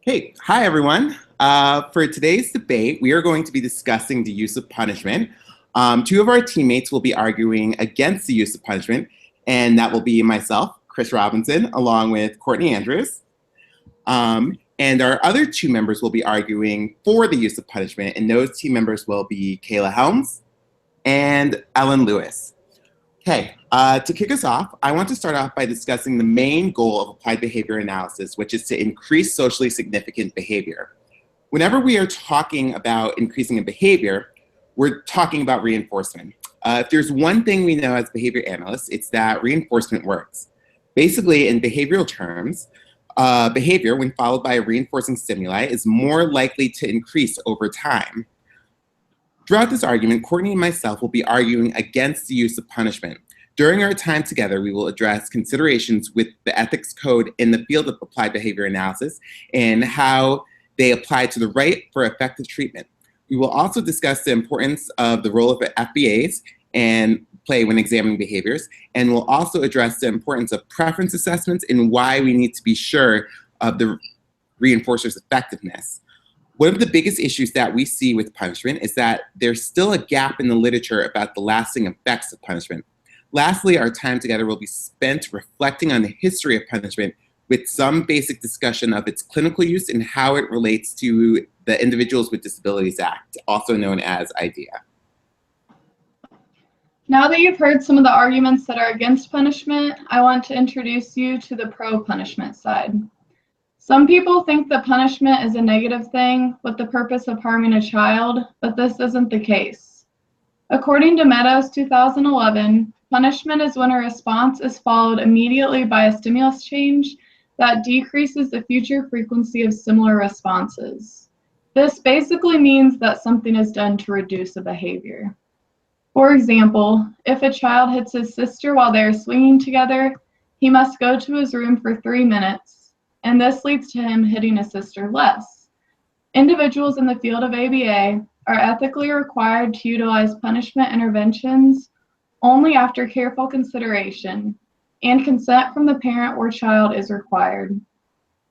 Okay, hi everyone. For today's debate, we are going to be discussing the use of punishment. Two of our teammates will be arguing against the use of punishment, and that will be myself, Chris Robinson, along with Courtney Andrews. And our other two members will be arguing for the use of punishment, and those team members will be Kayla Helms and Ellen Lewis. Okay, to kick us off, I want to start off by discussing the main goal of applied behavior analysis, which is to increase socially significant behavior. Whenever we are talking about increasing a behavior, we're talking about reinforcement. If there's one thing we know as behavior analysts, it's that reinforcement works. Basically, in behavioral terms, behavior, when followed by a reinforcing stimuli, is more likely to increase over time. Throughout this argument, Courtney and myself will be arguing against the use of punishment. During our time together, we will address considerations with the ethics code in the field of applied behavior analysis and how they apply to the right for effective treatment. We will also discuss the importance of the role of FBAs and play when examining behaviors, and we'll also address the importance of preference assessments and why we need to be sure of the reinforcer's effectiveness. One of the biggest issues that we see with punishment is that there's still a gap in the literature about the lasting effects of punishment. Lastly, our time together will be spent reflecting on the history of punishment with some basic discussion of its clinical use and how it relates to the Individuals with Disabilities Act, also known as IDEA. Now that you've heard some of the arguments that are against punishment, I want to introduce you to the pro-punishment side. Some people think that punishment is a negative thing with the purpose of harming a child, but this isn't the case. According to Meadows 2011, punishment is when a response is followed immediately by a stimulus change that decreases the future frequency of similar responses. This basically means that something is done to reduce a behavior. For example, if a child hits his sister while they are swinging together, he must go to his room for 3 minutes. And this leads to him hitting his sister less. Individuals in the field of ABA are ethically required to utilize punishment interventions only after careful consideration, and consent from the parent or child is required.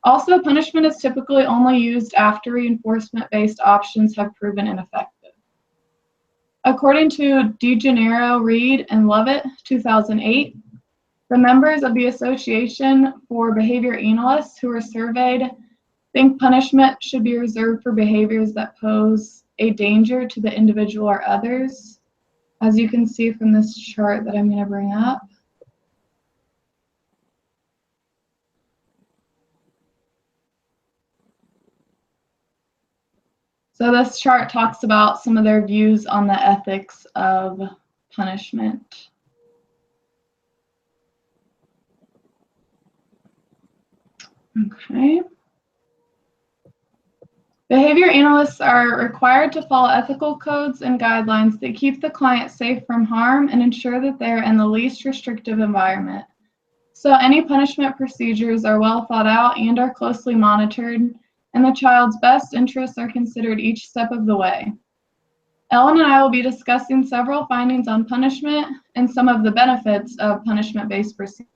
Also, punishment is typically only used after reinforcement-based options have proven ineffective. According to DeGennaro, Reed, and Lovett, 2008, the members of the Association for Behavior Analysts who were surveyed think punishment should be reserved for behaviors that pose a danger to the individual or others, as you can see from this chart that I'm going to bring up. So this chart talks about some of their views on the ethics of punishment. Okay. Behavior analysts are required to follow ethical codes and guidelines that keep the client safe from harm and ensure that they're in the least restrictive environment. So any punishment procedures are well thought out and are closely monitored, and the child's best interests are considered each step of the way. Ellen and I will be discussing several findings on punishment and some of the benefits of punishment-based procedures.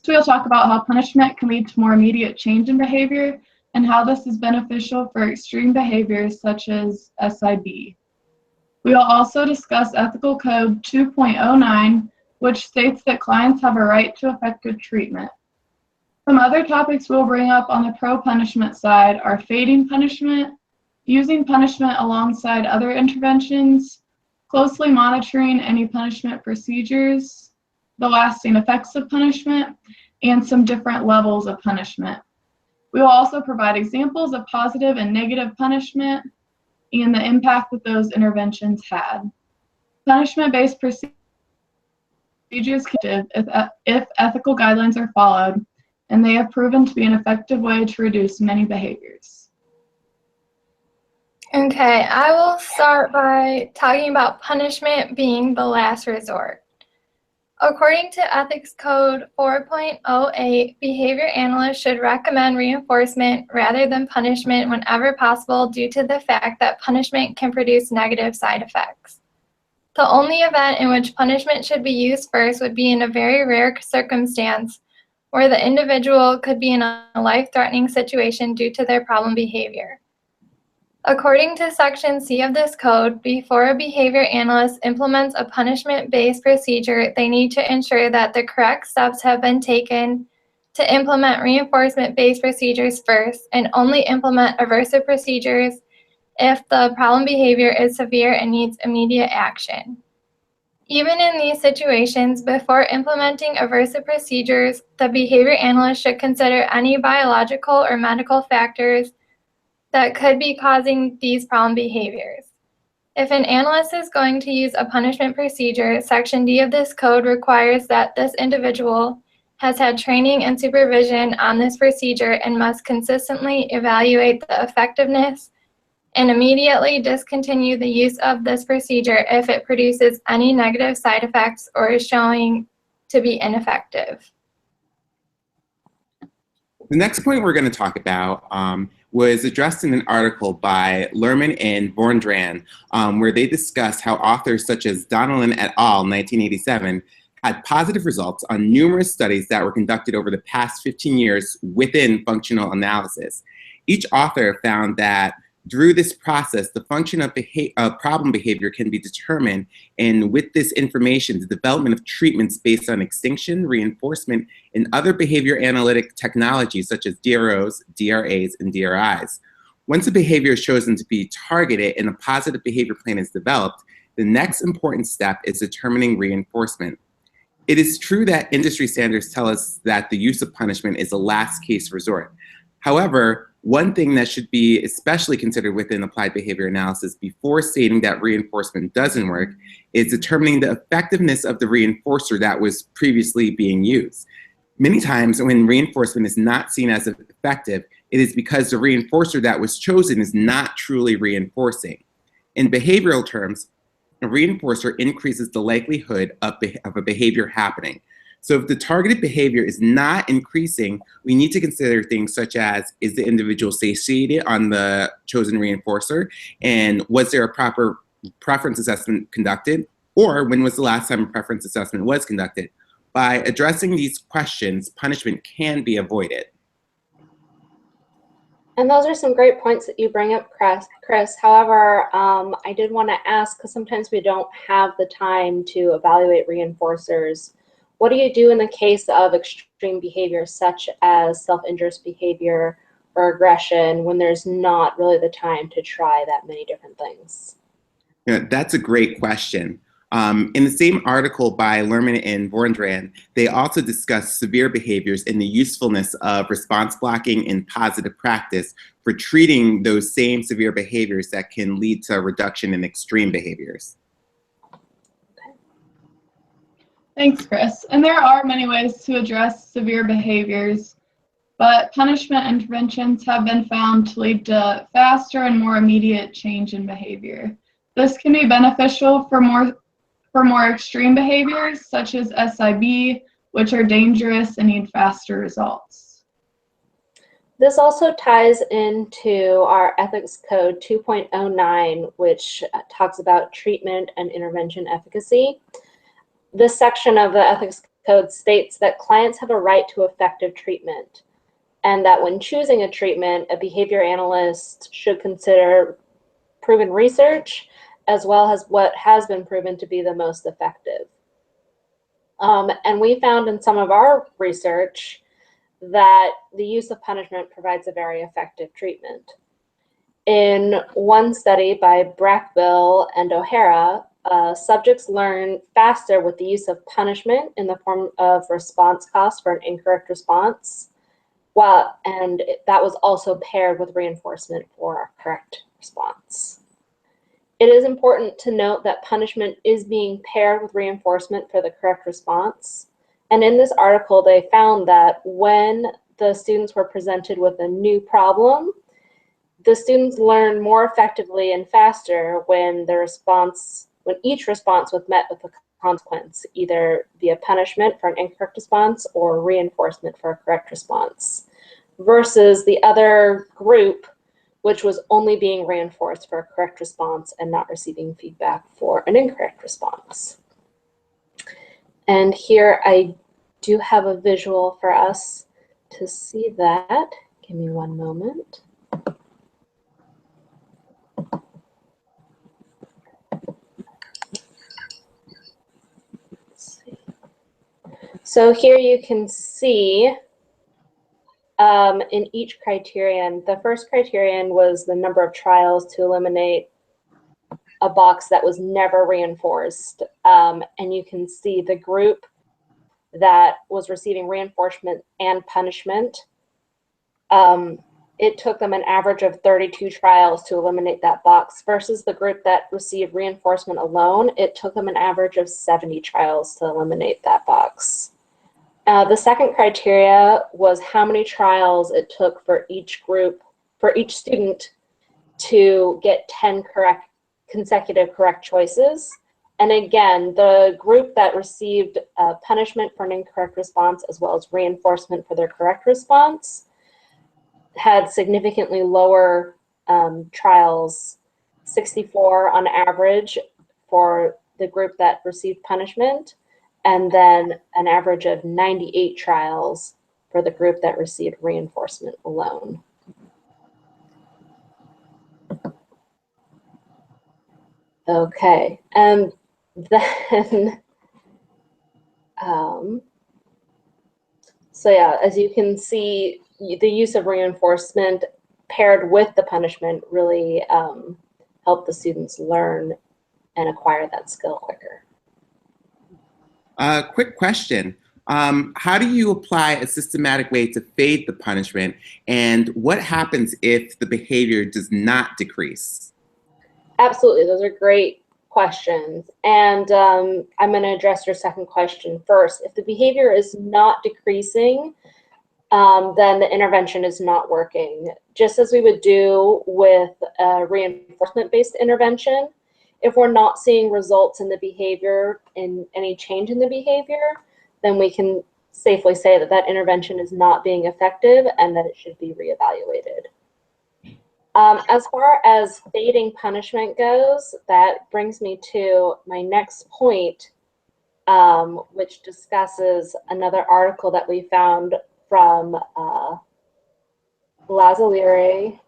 So we'll talk about how punishment can lead to more immediate change in behavior and how this is beneficial for extreme behaviors such as SIB. We will also discuss Ethical Code 2.09, which states that clients have a right to effective treatment. Some other topics we'll bring up on the pro-punishment side are fading punishment, using punishment alongside other interventions, closely monitoring any punishment procedures, the lasting effects of punishment, and some different levels of punishment. We will also provide examples of positive and negative punishment and the impact that those interventions had. Punishment-based procedures can if ethical guidelines are followed, and they have proven to be an effective way to reduce many behaviors. Okay, I will start by talking about punishment being the last resort. According to Ethics Code 4.08, behavior analysts should recommend reinforcement rather than punishment whenever possible due to the fact that punishment can produce negative side effects. The only event in which punishment should be used first would be in a very rare circumstance where the individual could be in a life-threatening situation due to their problem behavior. According to Section C of this code, before a behavior analyst implements a punishment-based procedure, they need to ensure that the correct steps have been taken to implement reinforcement-based procedures first, and only implement aversive procedures if the problem behavior is severe and needs immediate action. Even in these situations, before implementing aversive procedures, the behavior analyst should consider any biological or medical factors that could be causing these problem behaviors. If an analyst is going to use a punishment procedure, Section D of this code requires that this individual has had training and supervision on this procedure and must consistently evaluate the effectiveness and immediately discontinue the use of this procedure if it produces any negative side effects or is showing to be ineffective. The next point we're going to talk about was addressed in an article by Lerman and Vorndran, where they discuss how authors such as Donnellan et al. 1987 had positive results on numerous studies that were conducted over the past 15 years within functional analysis. Each author found that through this process, the function of problem behavior can be determined, and with this information, the development of treatments based on extinction, reinforcement, and other behavior analytic technologies such as DROs, DRAs, and DRIs. Once a behavior is chosen to be targeted and a positive behavior plan is developed, the next important step is determining reinforcement. It is true that industry standards tell us that the use of punishment is a last case resort. However, one thing that should be especially considered within applied behavior analysis before stating that reinforcement doesn't work is determining the effectiveness of the reinforcer that was previously being used. Many times when reinforcement is not seen as effective, it is because the reinforcer that was chosen is not truly reinforcing. In behavioral terms, a reinforcer increases the likelihood of a behavior happening. So if the targeted behavior is not increasing, we need to consider things such as, is the individual satiated on the chosen reinforcer? And was there a proper preference assessment conducted? Or when was the last time a preference assessment was conducted? By addressing these questions, punishment can be avoided. And those are some great points that you bring up, Chris. However, I did want to ask, because sometimes we don't have the time to evaluate reinforcers. What do you do in the case of extreme behavior such as self-injurious behavior or aggression when there's not really the time to try that many different things? Yeah, that's a great question. In the same article by Lerman and Vorndran, they also discuss severe behaviors and the usefulness of response blocking and positive practice for treating those same severe behaviors that can lead to a reduction in extreme behaviors. Thanks, Chris. And there are many ways to address severe behaviors, but punishment interventions have been found to lead to faster and more immediate change in behavior. This can be beneficial for more extreme behaviors, such as SIB, which are dangerous and need faster results. This also ties into our Ethics Code 2.09, which talks about treatment and intervention efficacy. This section of the Ethics Code states that clients have a right to effective treatment, and that when choosing a treatment, a behavior analyst should consider proven research as well as what has been proven to be the most effective. And we found in some of our research that the use of punishment provides a very effective treatment. In one study by Brackbill and O'Hara, subjects learn faster with the use of punishment in the form of response costs for an incorrect response, and that was also paired with reinforcement for a correct response. It is important to note that punishment is being paired with reinforcement for the correct response. And in this article, they found that when the students were presented with a new problem, the students learned more effectively and faster when each response was met with a consequence, either via punishment for an incorrect response or reinforcement for a correct response, versus the other group, which was only being reinforced for a correct response and not receiving feedback for an incorrect response. And here I do have a visual for us to see that. Give me one moment. Let's see. So here you can see in each criterion, the first criterion was the number of trials to eliminate a box that was never reinforced. And you can see the group that was receiving reinforcement and punishment. It took them an average of 32 trials to eliminate that box versus the group that received reinforcement alone. It took them an average of 70 trials to eliminate that box. The second criteria was how many trials it took for each group, for each student to get 10 consecutive correct choices. And again, the group that received punishment for an incorrect response as well as reinforcement for their correct response had significantly lower trials, 64 on average for the group that received punishment, and then an average of 98 trials for the group that received reinforcement alone. Okay, and then, so yeah, as you can see, the use of reinforcement paired with the punishment really helped the students learn and acquire that skill quicker. Quick question. How do you apply a systematic way to fade the punishment, and what happens if the behavior does not decrease? Absolutely, those are great questions. And I'm going to address your second question first. If the behavior is not decreasing, then the intervention is not working. Just as we would do with a reinforcement-based intervention, if we're not seeing results in the behavior, in any change in the behavior, then we can safely say that that intervention is not being effective and that it should be reevaluated. As far as fading punishment goes, that brings me to my next point, which discusses another article that we found from Lazzaleri,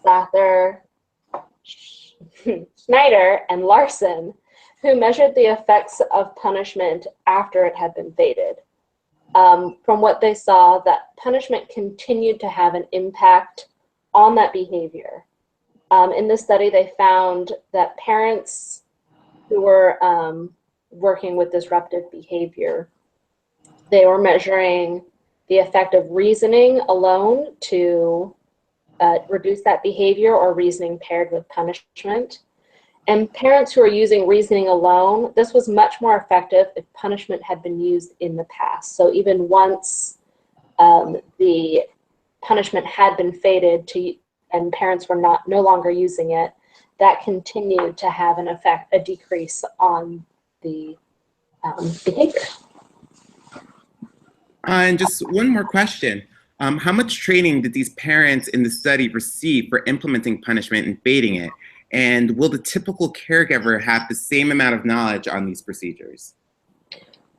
Sather, Schneider, and Larson, who measured the effects of punishment after it had been faded. From what they saw, that punishment continued to have an impact on that behavior. In this study, they found that parents who were working with disruptive behavior, they were measuring the effect of reasoning alone to reduce that behavior, or reasoning paired with punishment. And parents who are using reasoning alone, this was much more effective if punishment had been used in the past. So even once the punishment had been faded and parents were no longer using it, that continued to have an effect, a decrease on the behavior. And just one more question. How much training did these parents in the study receive for implementing punishment and fading it? And will the typical caregiver have the same amount of knowledge on these procedures?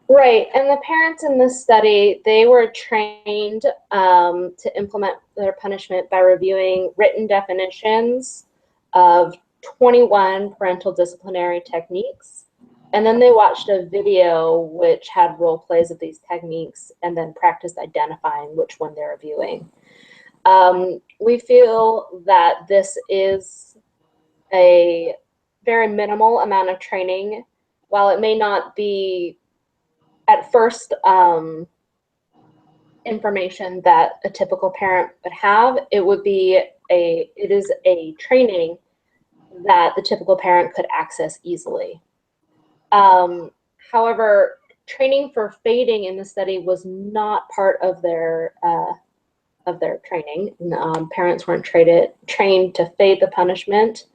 Right, and the parents in this study, they were trained to implement their punishment by reviewing written definitions of 21 parental disciplinary techniques. And then they watched a video which had role plays of these techniques and then practiced identifying which one they're reviewing. We feel that this is a very minimal amount of training. While it may not be at first information that a typical parent would have, it is a training that the typical parent could access easily. However, training for fading in the study was not part of their training. Parents weren't trained to fade the punishment,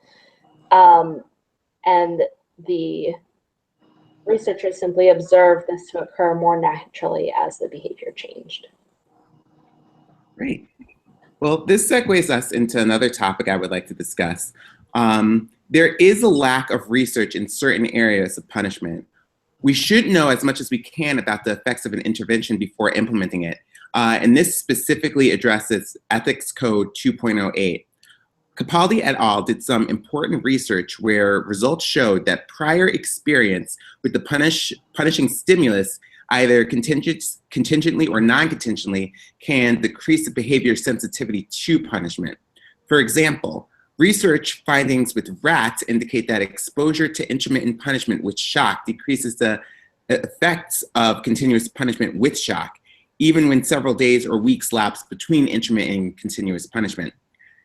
and the researchers simply observed this to occur more naturally as the behavior changed. Great. Well, this segues us into another topic I would like to discuss. There is a lack of research in certain areas of punishment. We should know as much as we can about the effects of an intervention before implementing it. And this specifically addresses Ethics Code 2.08. Capaldi et al. Did some important research where results showed that prior experience with the punishing stimulus, either contingently or non-contingently, can decrease the behavior sensitivity to punishment. For example, research findings with rats indicate that exposure to intermittent punishment with shock decreases the effects of continuous punishment with shock, even when several days or weeks lapse between intermittent and continuous punishment.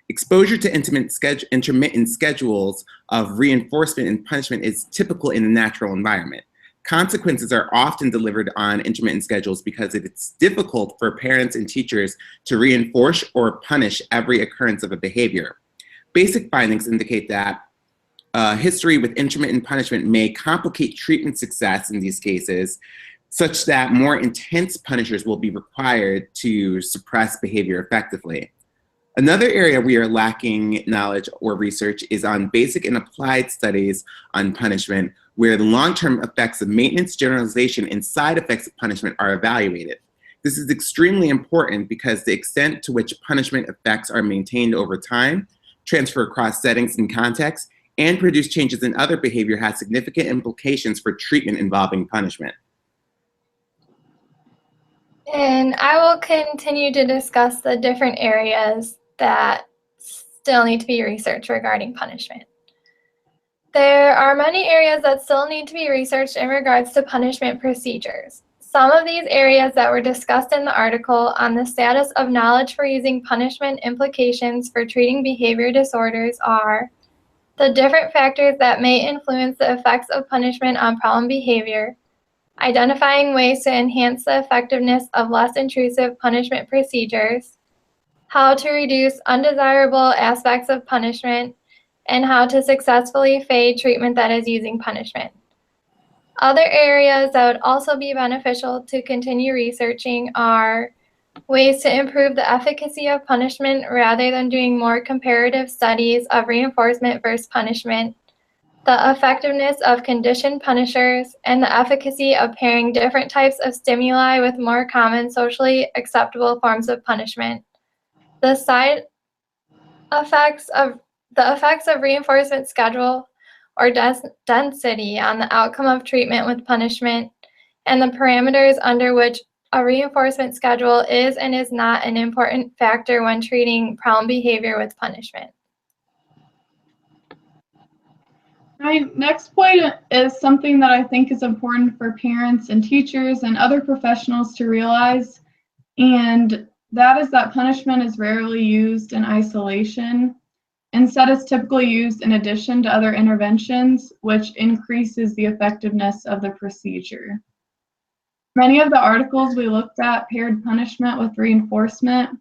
Exposure to intermittent schedules of reinforcement and punishment is typical in a natural environment. Consequences are often delivered on intermittent schedules because it's difficult for parents and teachers to reinforce or punish every occurrence of a behavior. Basic findings indicate that history with intermittent punishment may complicate treatment success in these cases, such that more intense punishers will be required to suppress behavior effectively. Another area we are lacking knowledge or research is on basic and applied studies on punishment, where the long-term effects of maintenance, generalization, and side effects of punishment are evaluated. This is extremely important because the extent to which punishment effects are maintained over time, transfer across settings and contexts, and produce changes in other behavior has significant implications for treatment involving punishment. And I will continue to discuss the different areas that still need to be researched regarding punishment. There are many areas that still need to be researched in regards to punishment procedures. Some of these areas that were discussed in the article on the status of knowledge for using punishment implications for treating behavior disorders are the different factors that may influence the effects of punishment on problem behavior, identifying ways to enhance the effectiveness of less intrusive punishment procedures, how to reduce undesirable aspects of punishment, and how to successfully fade treatment that is using punishment. Other areas that would also be beneficial to continue researching are ways to improve the efficacy of punishment rather than doing more comparative studies of reinforcement versus punishment, the effectiveness of conditioned punishers, and the efficacy of pairing different types of stimuli with more common socially acceptable forms of punishment, the side effects of reinforcement schedule or density on the outcome of treatment with punishment, and the parameters under which a reinforcement schedule is and is not an important factor when treating problem behavior with punishment. My next point is something that I think is important for parents and teachers and other professionals to realize, and that is that punishment is rarely used in isolation. Instead, it's typically used in addition to other interventions, which increases the effectiveness of the procedure. Many of the articles we looked at paired punishment with reinforcement,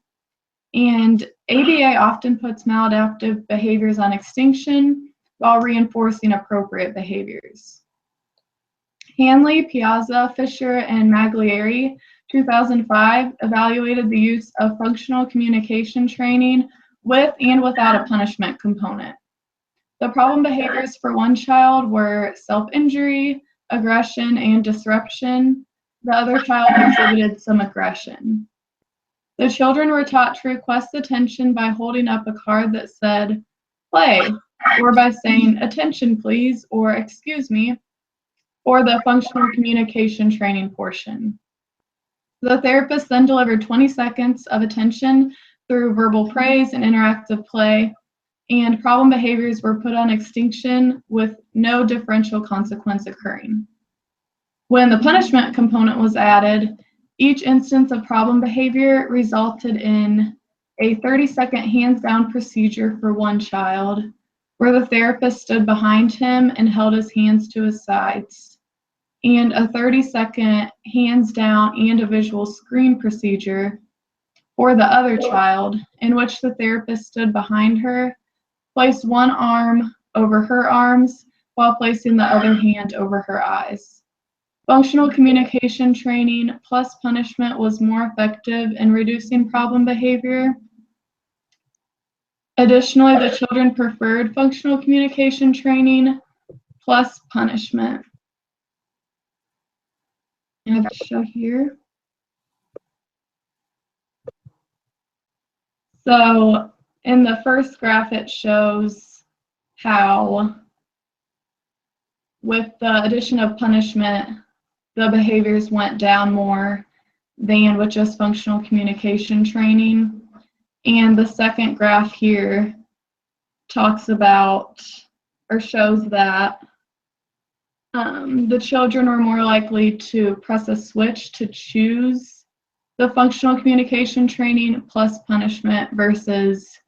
and ABA often puts maladaptive behaviors on extinction while reinforcing appropriate behaviors. Hanley, Piazza, Fisher, and Maglieri, 2005, evaluated the use of functional communication training with and without a punishment component. The problem behaviors for one child were self-injury, aggression, and disruption. The other child exhibited some aggression. The children were taught to request attention by holding up a card that said, "Play," or by saying, "Attention, please," or "Excuse me," or the functional communication training portion. The therapist then delivered 20 seconds of attention through verbal praise and interactive play, and problem behaviors were put on extinction with no differential consequence occurring. When the punishment component was added, each instance of problem behavior resulted in a 30-second hands-down procedure for one child, where the therapist stood behind him and held his hands to his sides, and a 30-second hands-down and a visual screen procedure for the other child, in which the therapist stood behind her, placed one arm over her arms while placing the other hand over her eyes. Functional communication training plus punishment was more effective in reducing problem behavior. Additionally, the children preferred functional communication training plus punishment. And I'll show here. So in the first graph, it shows how with the addition of punishment, the behaviors went down more than with just functional communication training. And the second graph here talks about or shows that the children were more likely to press a switch to choose the functional communication training plus punishment versus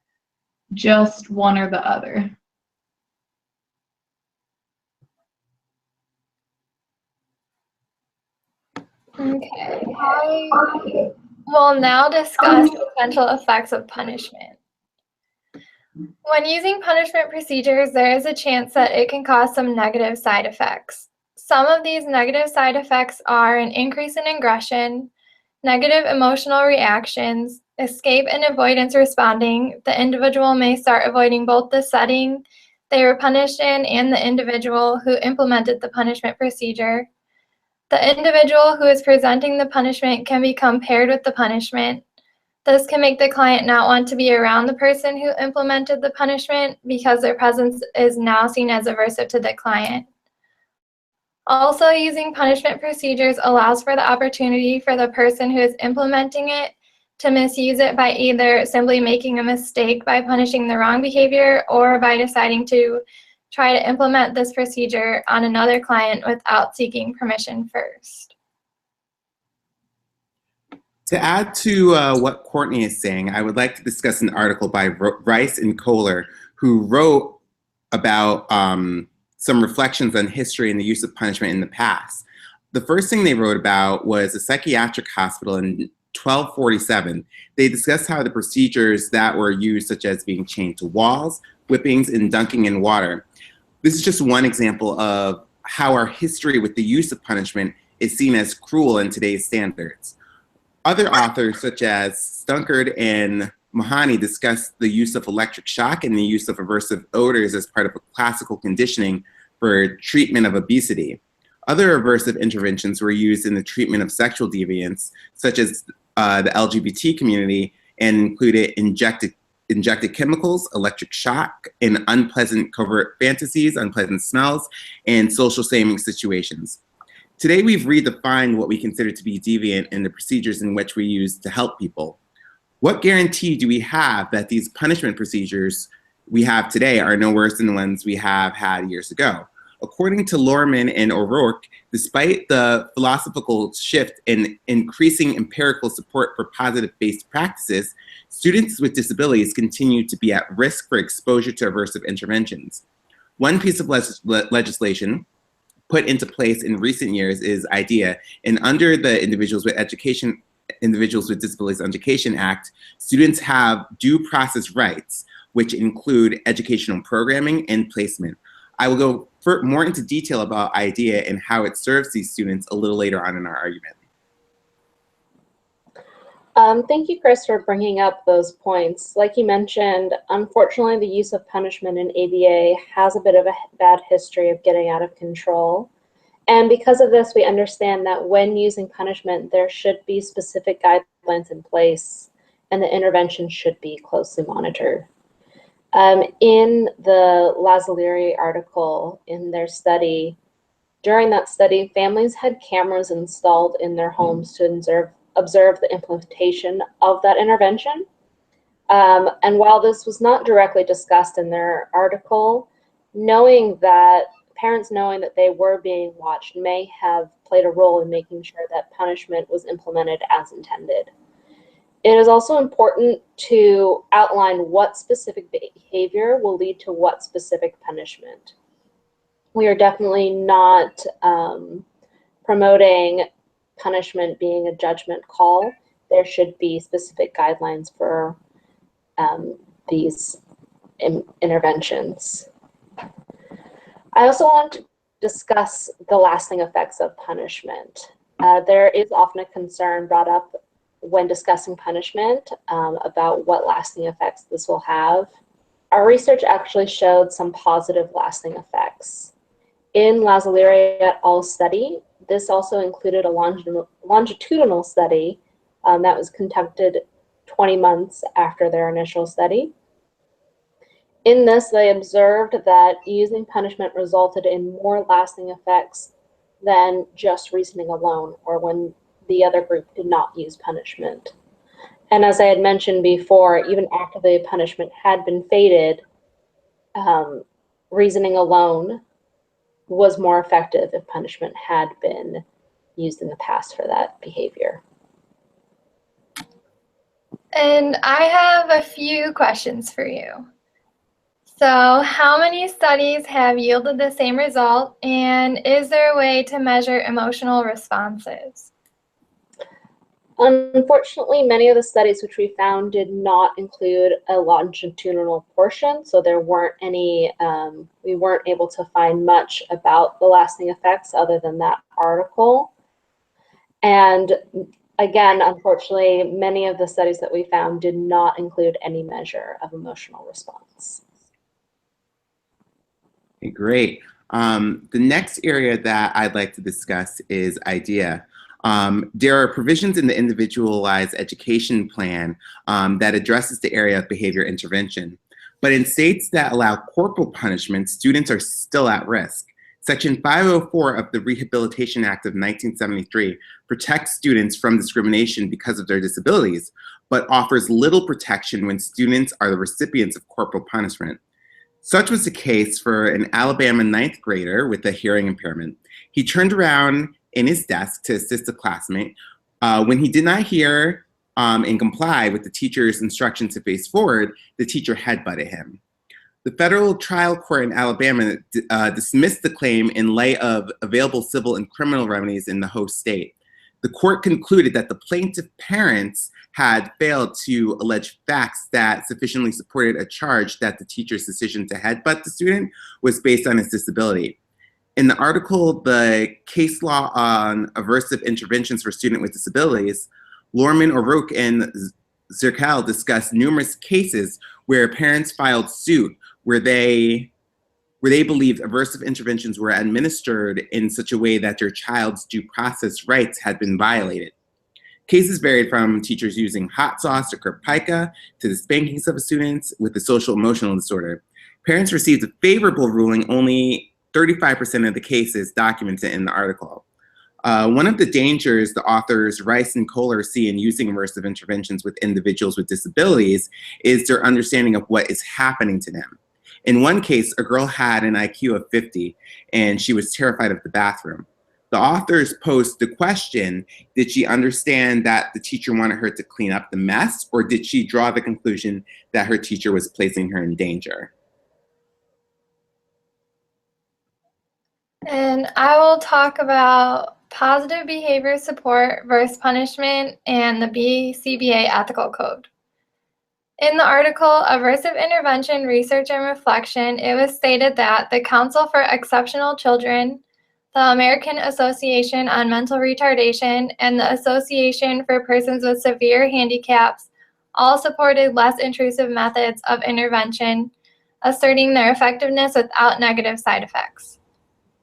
just one or the other. Okay, I will now discuss potential effects of punishment. When using punishment procedures, there is a chance that it can cause some negative side effects. Some of these negative side effects are an increase in aggression, negative emotional reactions, escape and avoidance responding. The individual may start avoiding both the setting they were punished in and the individual who implemented the punishment procedure. The individual who is presenting the punishment can become paired with the punishment. This can make the client not want to be around the person who implemented the punishment because their presence is now seen as aversive to the client. Also, using punishment procedures allows for the opportunity for the person who is implementing it to misuse it by either simply making a mistake by punishing the wrong behavior or by deciding to try to implement this procedure on another client without seeking permission first. To add to what Courtney is saying, I would like to discuss an article by Rice and Kohler, who wrote about some reflections on history and the use of punishment in the past. The first thing they wrote about was a psychiatric hospital in 1247. They discussed how the procedures that were used, such as being chained to walls, whippings, and dunking in water. This is just one example of how our history with the use of punishment is seen as cruel in today's standards. Other authors, such as Stunkard and Mahoney, discussed the use of electric shock and the use of aversive odors as part of a classical conditioning for treatment of obesity. Other aversive interventions were used in the treatment of sexual deviance, such as the LGBT community, and included injected chemicals, electric shock, and unpleasant covert fantasies, unpleasant smells, and social shaming situations. Today, we've redefined what we consider to be deviant in the procedures in which we use to help people. What guarantee do we have that these punishment procedures we have today are no worse than the ones we have had years ago? According to Lorman and O'Rourke, despite the philosophical shift in increasing empirical support for positive-based practices, students with disabilities continue to be at risk for exposure to aversive interventions. One piece of legislation put into place in recent years is IDEA, and under the Individuals with Disabilities Education Act, students have due process rights, which include educational programming and placement. I will go more into detail about IDEA and how it serves these students a little later on in our argument. Thank you, Chris, for bringing up those points. Like you mentioned, unfortunately, the use of punishment in ABA has a bit of a bad history of getting out of control. And because of this, we understand that when using punishment, there should be specific guidelines in place, and the intervention should be closely monitored. In the Lazzoliri article, in their study, during that study, families had cameras installed in their homes to observe the implementation of that intervention. And while this was not directly discussed in their article, parents knowing that they were being watched may have played a role in making sure that punishment was implemented as intended. It is also important to outline what specific behavior will lead to what specific punishment. We are definitely not promoting punishment being a judgment call. There should be specific guidelines for these interventions. I also want to discuss the lasting effects of punishment. There is often a concern brought up when discussing punishment about what lasting effects this will have. Our research actually showed some positive lasting effects. In Lazzoliri et al. Study, This also included a longitudinal study that was conducted 20 months after their initial study. In this, they observed that using punishment resulted in more lasting effects than just reasoning alone, or when the other group did not use punishment. And as I had mentioned before, even after the punishment had been faded, reasoning alone was more effective if punishment had been used in the past for that behavior. And I have a few questions for you. So, how many studies have yielded the same result, and is there a way to measure emotional responses? Unfortunately, many of the studies which we found did not include a longitudinal portion, so there weren't any, we weren't able to find much about the lasting effects other than that article. And again, unfortunately, many of the studies that we found did not include any measure of emotional response. Okay, great. The next area that I'd like to discuss is IDEA. There are provisions in the Individualized Education Plan that addresses the area of behavior intervention. But in states that allow corporal punishment, students are still at risk. Section 504 of the Rehabilitation Act of 1973 protects students from discrimination because of their disabilities, but offers little protection when students are the recipients of corporal punishment. Such was the case for an Alabama 9th grader with a hearing impairment. He turned around in his desk to assist a classmate. When he did not hear and comply with the teacher's instruction to face forward, the teacher headbutted him. The federal trial court in Alabama dismissed the claim in light of available civil and criminal remedies in the host state. The court concluded that the plaintiff parents had failed to allege facts that sufficiently supported a charge that the teacher's decision to headbutt the student was based on his disability. In the article, The Case Law on Aversive Interventions for Students with Disabilities, Lorman, O'Rourke, and Zirkal discussed numerous cases where parents filed suit where they believed aversive interventions were administered in such a way that their child's due process rights had been violated. Cases varied from teachers using hot sauce to curb pica to the spankings of students with a social emotional disorder. Parents received a favorable ruling only 35% of the cases documented in the article. One of the dangers the authors Rice and Kohler see in using aversive interventions with individuals with disabilities is their understanding of what is happening to them. In one case, a girl had an IQ of 50 and she was terrified of the bathroom. The authors posed the question, did she understand that the teacher wanted her to clean up the mess, or did she draw the conclusion that her teacher was placing her in danger? And I will talk about positive behavior support versus punishment and the BCBA ethical code. In the article, Aversive Intervention Research and Reflection, it was stated that the Council for Exceptional Children, the American Association on Mental Retardation, and the Association for Persons with Severe Handicaps all supported less intrusive methods of intervention, asserting their effectiveness without negative side effects.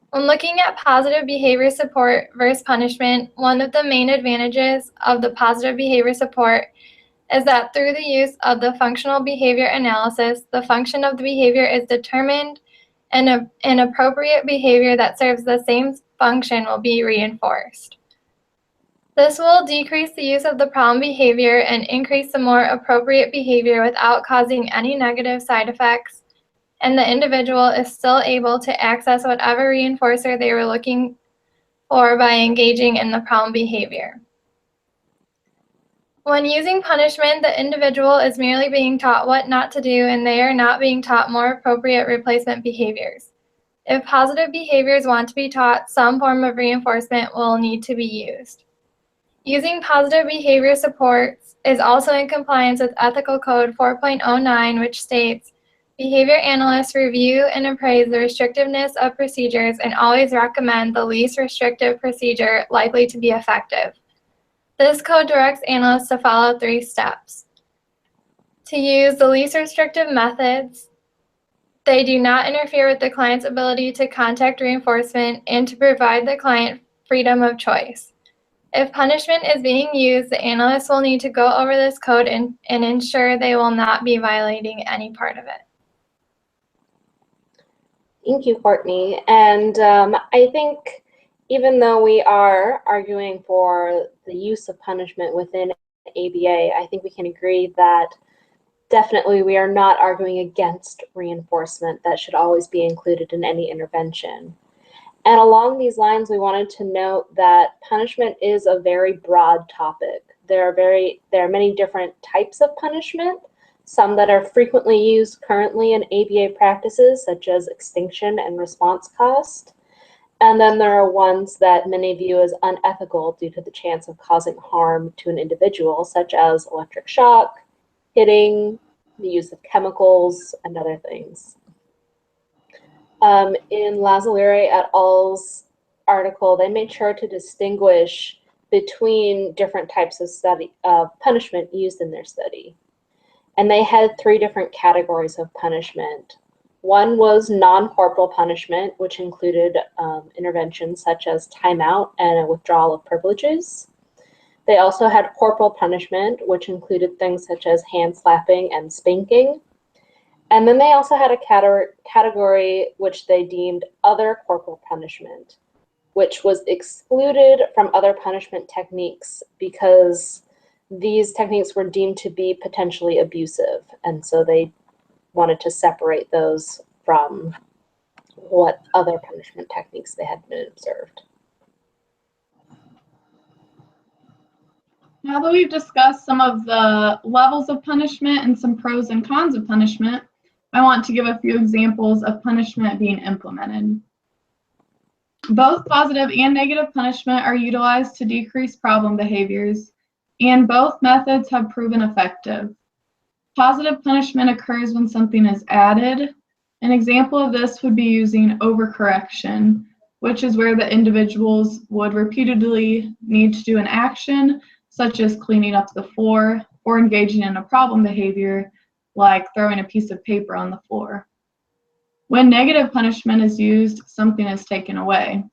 When looking at positive behavior support versus punishment, one of the main advantages of the positive behavior support is that through the use of the functional behavior analysis, the function of the behavior is determined and an appropriate behavior that serves the same function will be reinforced. This will decrease the use of the problem behavior and increase the more appropriate behavior without causing any negative side effects, and the individual is still able to access whatever reinforcer they were looking for by engaging in the problem behavior. When using punishment, the individual is merely being taught what not to do, and they are not being taught more appropriate replacement behaviors. If positive behaviors want to be taught, some form of reinforcement will need to be used. Using positive behavior supports is also in compliance with Ethical Code 4.09, which states, behavior analysts review and appraise the restrictiveness of procedures and always recommend the least restrictive procedure likely to be effective. This code directs analysts to follow 3 steps. To use the least restrictive methods, they do not interfere with the client's ability to contact reinforcement, and to provide the client freedom of choice. If punishment is being used, the analyst will need to go over this code and ensure they will not be violating any part of it. Thank you, Courtney. And I think even though we are arguing for the use of punishment within ABA, I think we can agree that definitely we are not arguing against reinforcement that should always be included in any intervention. And along these lines, we wanted to note that punishment is a very broad topic. There are many different types of punishment, some that are frequently used currently in ABA practices, such as extinction and response cost. And then there are ones that many view as unethical due to the chance of causing harm to an individual, such as electric shock, hitting, the use of chemicals, and other things. In Lazzolari et al.'s article, they made sure to distinguish between different types of punishment used in their study. And they had 3 different categories of punishment. One was non-corporal punishment, which included interventions such as timeout and a withdrawal of privileges. They also had corporal punishment, which included things such as hand slapping and spanking. And then they also had a category which they deemed other corporal punishment, which was excluded from other punishment techniques because these techniques were deemed to be potentially abusive. And so they wanted to separate those from what other punishment techniques they had been observed. Now that we've discussed some of the levels of punishment and some pros and cons of punishment, I want to give a few examples of punishment being implemented. Both positive and negative punishment are utilized to decrease problem behaviors, and both methods have proven effective. Positive punishment occurs when something is added. An example of this would be using overcorrection, which is where the individuals would repeatedly need to do an action, such as cleaning up the floor or engaging in a problem behavior, like throwing a piece of paper on the floor. When negative punishment is used, something is taken away.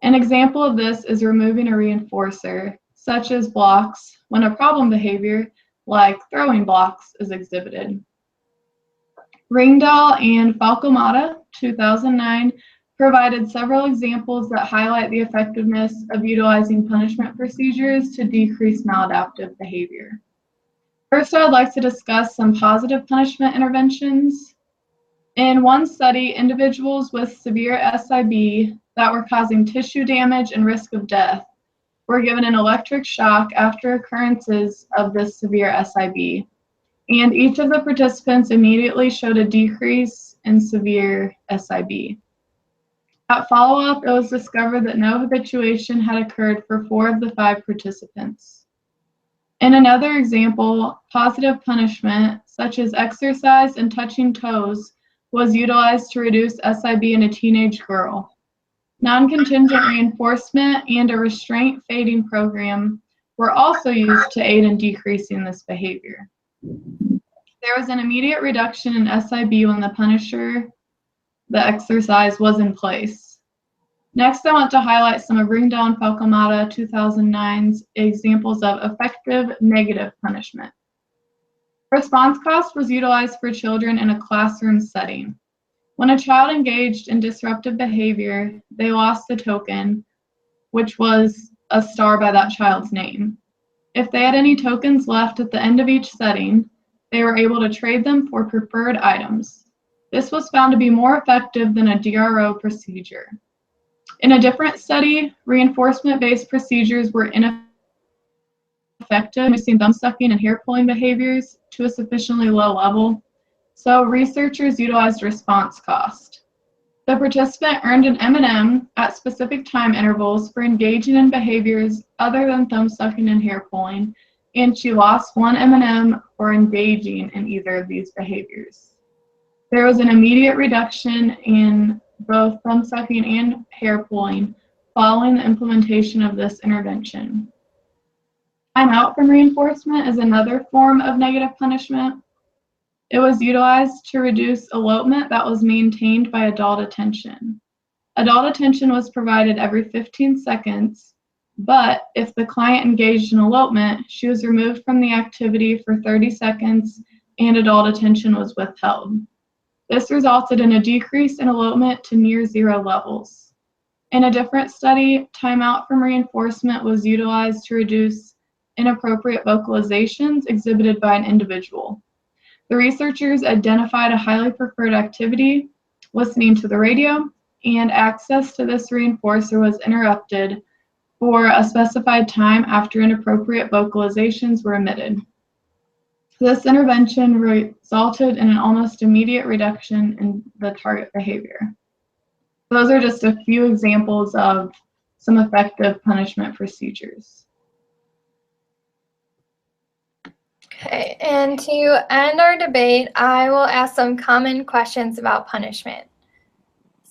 An example of this is removing a reinforcer, such as blocks, when a problem behavior, like throwing blocks, is exhibited. Ringdahl and Falcomata, 2009, provided several examples that highlight the effectiveness of utilizing punishment procedures to decrease maladaptive behavior. First, I would like to discuss some positive punishment interventions. In one study, individuals with severe SIB that were causing tissue damage and risk of death were given an electric shock after occurrences of this severe SIB, and each of the participants immediately showed a decrease in severe SIB. At follow-up, it was discovered that no habituation had occurred for 4 of the 5 participants. In another example, positive punishment, such as exercise and touching toes, was utilized to reduce SIB in a teenage girl. Non-contingent reinforcement and a restraint fading program were also used to aid in decreasing this behavior. There was an immediate reduction in SIB when the exercise was in place. Next, I want to highlight some of Ringdahl and Falcomata 2009's examples of effective negative punishment. Response cost was utilized for children in a classroom setting. When a child engaged in disruptive behavior, they lost a token, which was a star by that child's name. If they had any tokens left at the end of each setting, they were able to trade them for preferred items. This was found to be more effective than a DRO procedure. In a different study, reinforcement-based procedures were ineffective, reducing thumb sucking and hair pulling behaviors to a sufficiently low level, so researchers utilized response cost. The participant earned an M&M at specific time intervals for engaging in behaviors other than thumb sucking and hair pulling, and she lost 1 M&M for engaging in either of these behaviors. There was an immediate reduction in both thumb sucking and hair pulling following the implementation of this intervention. Timeout from reinforcement is another form of negative punishment. It was utilized to reduce elopement that was maintained by adult attention. Adult attention was provided every 15 seconds, but if the client engaged in elopement, she was removed from the activity for 30 seconds and adult attention was withheld. This resulted in a decrease in elopement to near zero levels. In a different study, timeout from reinforcement was utilized to reduce inappropriate vocalizations exhibited by an individual. The researchers identified a highly preferred activity, listening to the radio, and access to this reinforcer was interrupted for a specified time after inappropriate vocalizations were emitted. This intervention resulted in an almost immediate reduction in the target behavior. Those are just a few examples of some effective punishment procedures. Okay, and to end our debate, I will ask some common questions about punishment.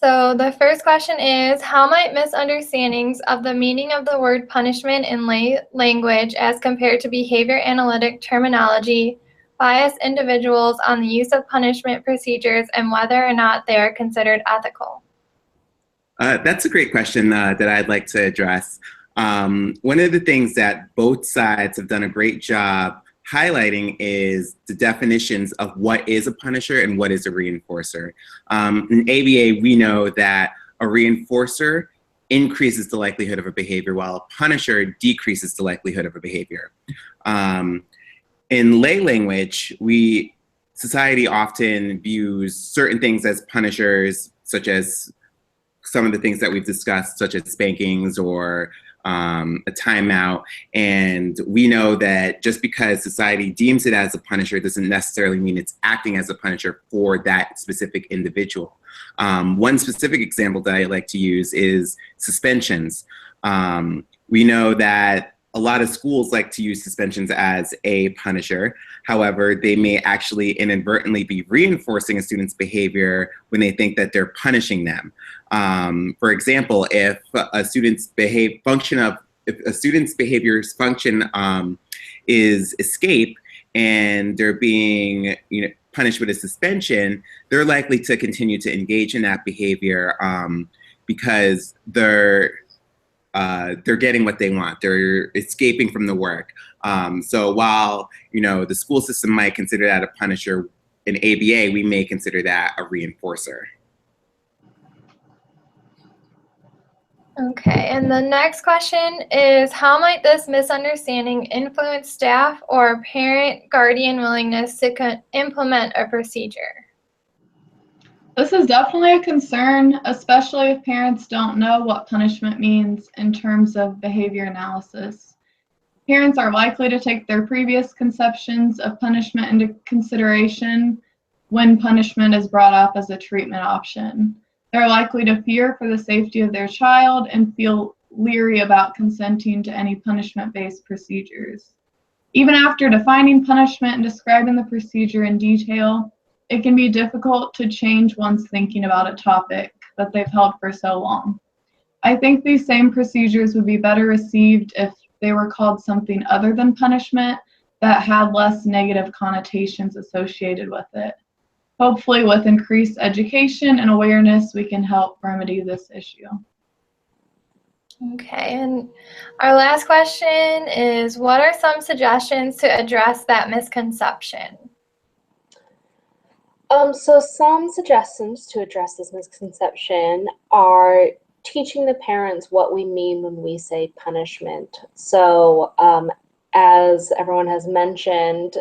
So the first question is, how might misunderstandings of the meaning of the word punishment in lay language as compared to behavior analytic terminology bias individuals on the use of punishment procedures and whether or not they are considered ethical? That's a great question that I'd like to address. One of the things that both sides have done a great job highlighting is the definitions of what is a punisher and what is a reinforcer. In ABA, we know that a reinforcer increases the likelihood of a behavior while a punisher decreases the likelihood of a behavior. In lay language, society often views certain things as punishers, such as some of the things that we've discussed, such as spankings or a timeout. And we know that just because society deems it as a punisher doesn't necessarily mean it's acting as a punisher for that specific individual. One specific example that I like to use is suspensions. We know that a lot of schools like to use suspensions as a punisher. However, they may actually inadvertently be reinforcing a student's behavior when they think that they're punishing them. For example, if a student's behavior's function is escape and they're being punished with a suspension, they're likely to continue to engage in that behavior because they're getting what they want. They're escaping from the work. So while the school system might consider that a punisher, in ABA we may consider that a reinforcer. Okay, and the next question is, how might this misunderstanding influence staff or parent-guardian willingness to implement a procedure? This is definitely a concern, especially if parents don't know what punishment means in terms of behavior analysis. Parents are likely to take their previous conceptions of punishment into consideration when punishment is brought up as a treatment option. They're likely to fear for the safety of their child and feel leery about consenting to any punishment-based procedures. Even after defining punishment and describing the procedure in detail, it can be difficult to change one's thinking about a topic that they've held for so long. I think these same procedures would be better received if they were called something other than punishment that had less negative connotations associated with it. Hopefully, with increased education and awareness, we can help remedy this issue. Okay, and our last question is, what are some suggestions to address that misconception? So some suggestions to address this misconception are teaching the parents what we mean when we say punishment. So as everyone has mentioned,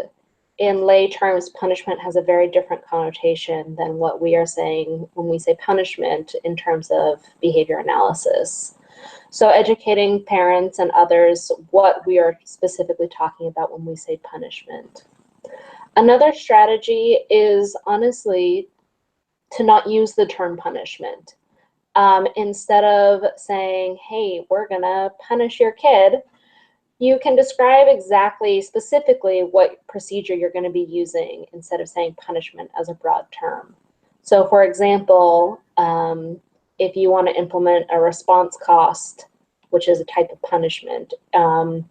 in lay terms, punishment has a very different connotation than what we are saying when we say punishment in terms of behavior analysis. So educating parents and others what we are specifically talking about when we say punishment. Another strategy is honestly to not use the term punishment. Instead of saying, hey, we're gonna punish your kid, you can describe exactly, specifically what procedure you're going to be using instead of saying punishment as a broad term. So for example, if you want to implement a response cost, which is a type of punishment, in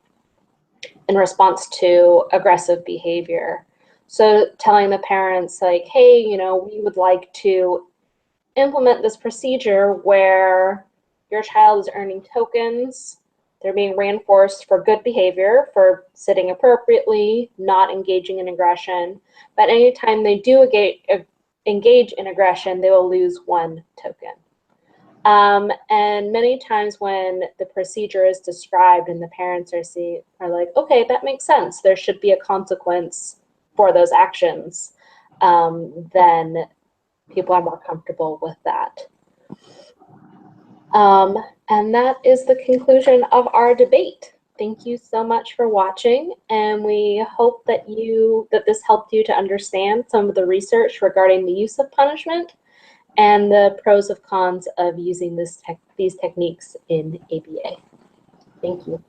response to aggressive behavior. So telling the parents like, hey, we would like to implement this procedure where your child is earning tokens, they're being reinforced for good behavior, for sitting appropriately, not engaging in aggression, but anytime they do engage in aggression, they will lose 1 token. And many times when the procedure is described and the parents are like, okay, that makes sense. There should be a consequence for those actions. Then people are more comfortable with that. And that is the conclusion of our debate. Thank you so much for watching, and we hope that this helped you to understand some of the research regarding the use of punishment and the pros and cons of using these techniques in ABA. Thank you.